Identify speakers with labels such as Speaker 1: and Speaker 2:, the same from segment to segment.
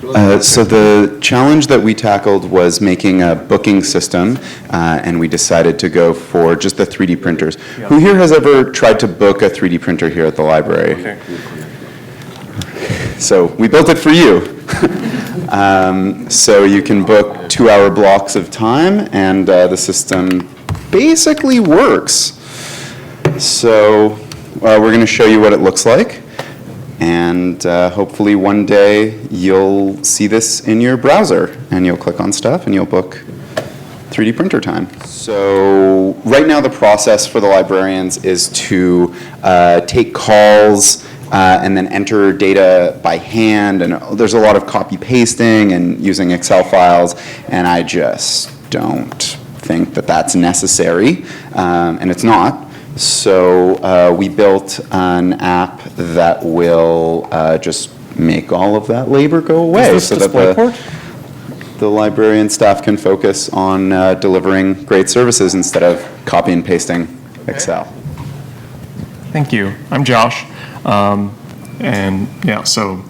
Speaker 1: So the challenge that we tackled was making a booking system, and we decided to go for just the 3D printers. Yeah. Who here has ever tried to book a 3D printer here at the library? Okay. So we built it for you. So you can book 2-hour blocks of time, and the system basically works. So we're going to show you what it looks like. And hopefully one day you'll see this in your browser and you'll click on stuff and you'll book 3D printer time. So right now the process for the librarians is to take calls and then enter data by hand, and there's a lot of copy pasting and using Excel files, and I just don't think that that's necessary, and it's not. So we built an app that will just make all of that labor go away, so that the librarian staff can focus on delivering great services instead of copy and pasting Excel.
Speaker 2: Thank you. I'm Josh. And yeah, so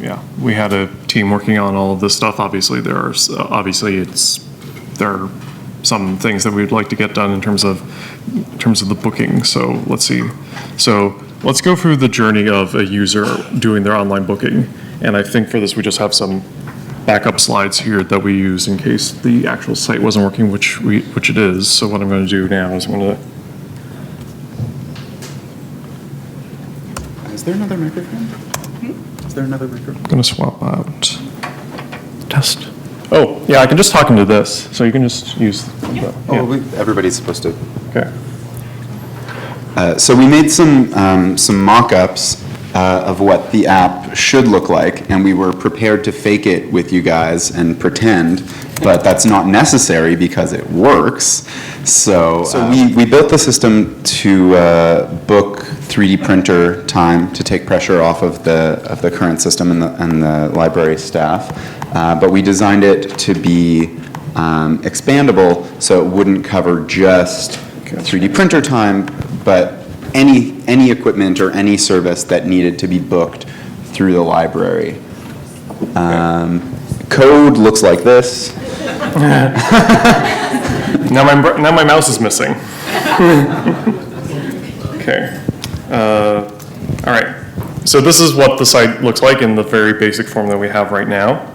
Speaker 2: yeah, we had a team working on all of this stuff. Obviously, there are some things that we'd like to get done in terms of the booking. So let's see. So let's go through the journey of a user doing their online booking. And I think for this we just have some backup slides here that we use in case the actual site wasn't working, which it is. So what I'm going to do now is I'm going to.
Speaker 1: Is there another microphone? Is there another microphone?
Speaker 2: I'm going to swap out. Test. Oh, yeah, I can just talk into this, so you can just use the,
Speaker 1: everybody's supposed to.
Speaker 2: Okay.
Speaker 1: So we made some mock-ups of what the app should look like, and we were prepared to fake it with you guys and pretend, but that's not necessary because it works. So we built the system to book 3D printer time to take pressure off of the current system and the library staff. But we designed it to be expandable so it wouldn't cover just 3D printer time, but any equipment or any service that needed to be booked through the library. Code looks like this.
Speaker 2: Now my mouse is missing. Okay. All right. So this is what the site looks like in the very basic form that we have right now.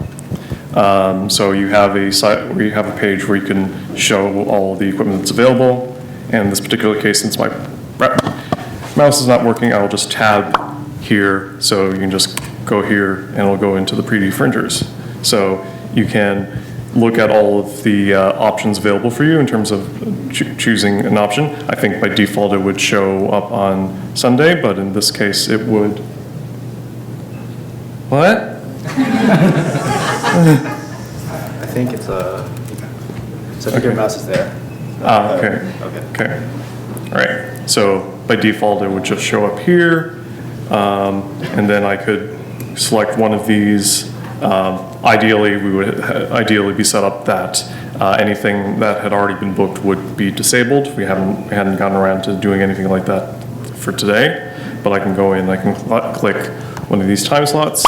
Speaker 2: So you have a site where you have a page where you can show all the equipment that's available. And in this particular case, since my mouse is not working, I will just tab here. So you can just go here and it'll go into the 3D printers. So you can look at all of the options available for you in terms of choosing an option. I think by default it would show up on Sunday, but in this case it would. What?
Speaker 3: I think it's a. So if your mouse is there.
Speaker 2: Okay. Okay. All right. So by default, it would just show up here, and then I could select one of these. Ideally, we would ideally be set up that anything that had already been booked would be disabled. We hadn't gotten around to doing anything like that for today, but I can go in. I can click one of these time slots.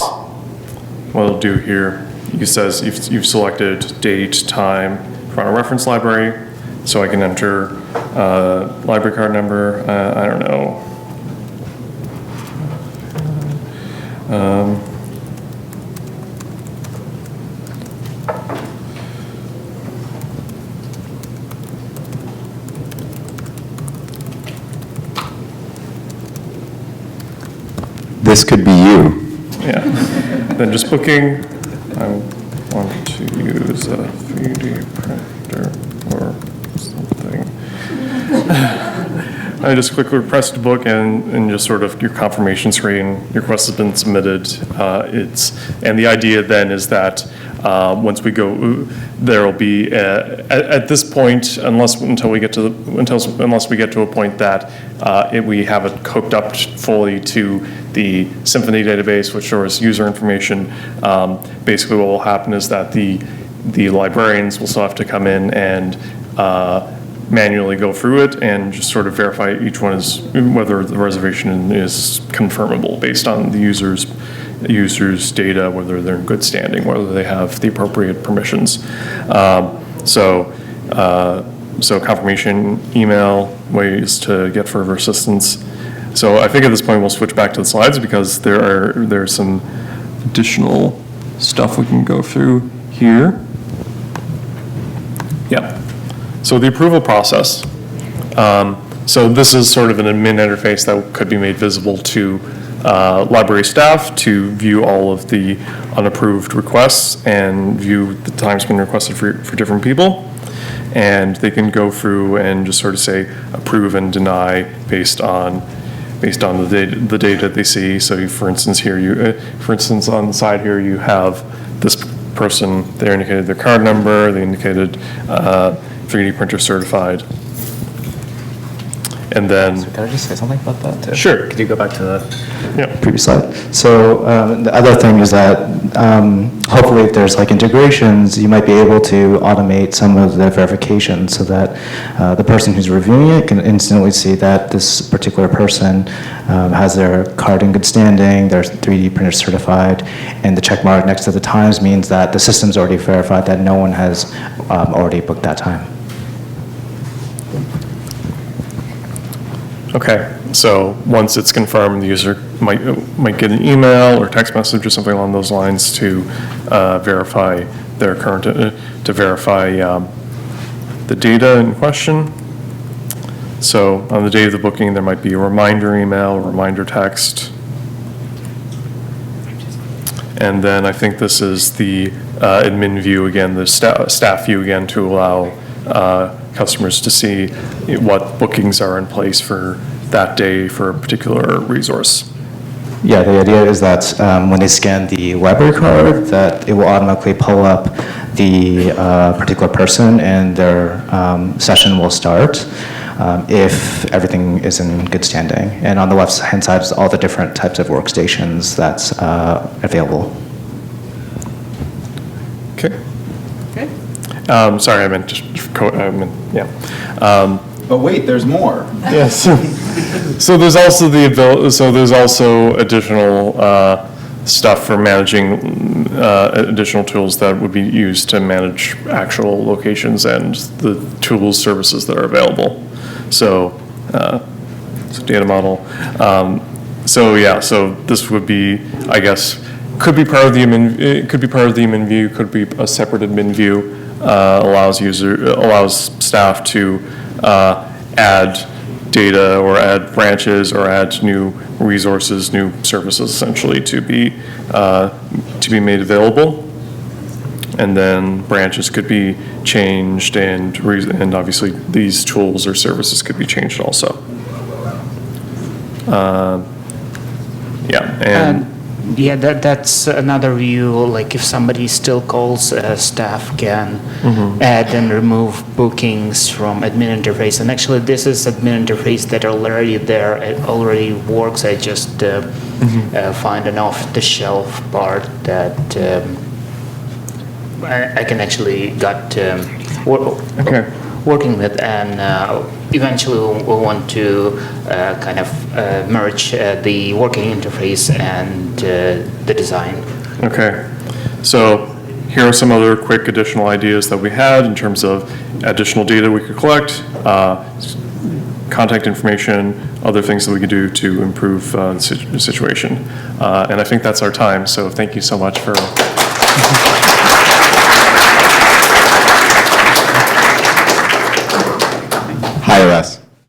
Speaker 2: What it'll do here, it says you've selected date, time, from a reference library, so I can enter library card number, I don't know.
Speaker 1: This could be you.
Speaker 2: Yeah. Then just booking. I want to use a 3D printer or something. I just quickly press to book and just sort of your confirmation screen, your request has been submitted. And the idea then is that once we go, there will be at this point, unless we get to a point that we have it hooked up fully to the Symphony database, which stores user information. Basically, what will happen is that the librarians will still have to come in and manually go through it and just sort of verify each one is whether the reservation is confirmable based on the user's users' data, whether they're in good standing, whether they have the appropriate permissions. So confirmation email, ways to get further assistance. So I think at this point we'll switch back to the slides because there's some additional stuff we can go through here. Yeah. So the approval process. So this is sort of an admin interface that could be made visible to library staff to view all of the unapproved requests and view the time's been requested for different people. And they can go through and just sort of say approve and deny based on the data they see. So for instance here, for instance on the side here you have this person, they indicated their card number, they indicated 3D printer certified. And then,
Speaker 3: So can I just say something about that too?
Speaker 2: Sure.
Speaker 3: Could you go back to the
Speaker 2: yeah,
Speaker 4: previous slide. So the other thing is that hopefully if there's like integrations, you might be able to automate some of the verification so that the person who's reviewing it can instantly see that this particular person has their card in good standing, they're 3D printer certified, and the check mark next to the times means that the system's already verified that no one has already booked that time.
Speaker 2: okay. So once it's confirmed, the user might get an email or text message or something along those lines to verify their current, to verify the data in question. So on the day of the booking, there might be a reminder email, a reminder text. And then I think this is the admin view again, the staff view again, to allow customers to see what bookings are in place for that day for a particular resource.
Speaker 4: Yeah, the idea is that when they scan the library card, that it will automatically pull up the particular person and their session will start if everything is in good standing. And on the left-hand side is all the different types of workstations that's available.
Speaker 2: Okay.
Speaker 5: Okay.
Speaker 2: Sorry, I meant just, yeah.
Speaker 1: But wait, there's more.
Speaker 2: Yes. So there's also the ability, so there's also additional stuff for managing, additional tools that would be used to manage actual locations and the tools, services that are available. So, so data model. So yeah, so this would be, I guess, could be part of the admin, it could be part of the admin view, could be a separate admin view, allows staff to add data or add branches or add new resources, new services essentially to be made available. And then branches could be changed and obviously these tools or services could be changed also. Yeah, and
Speaker 5: Yeah, that's another view, like if somebody still calls, staff can add and remove bookings from admin interface. And actually this is admin interface that are already there, it already works. I just find an off-the-shelf part that I can actually got working with, and eventually we'll want to kind of merge the working interface and the design.
Speaker 2: okay, so here are some other quick additional ideas that we had in terms of additional data we could collect, contact information, other things that we could do to improve the situation. And I think that's our time, so thank you so much for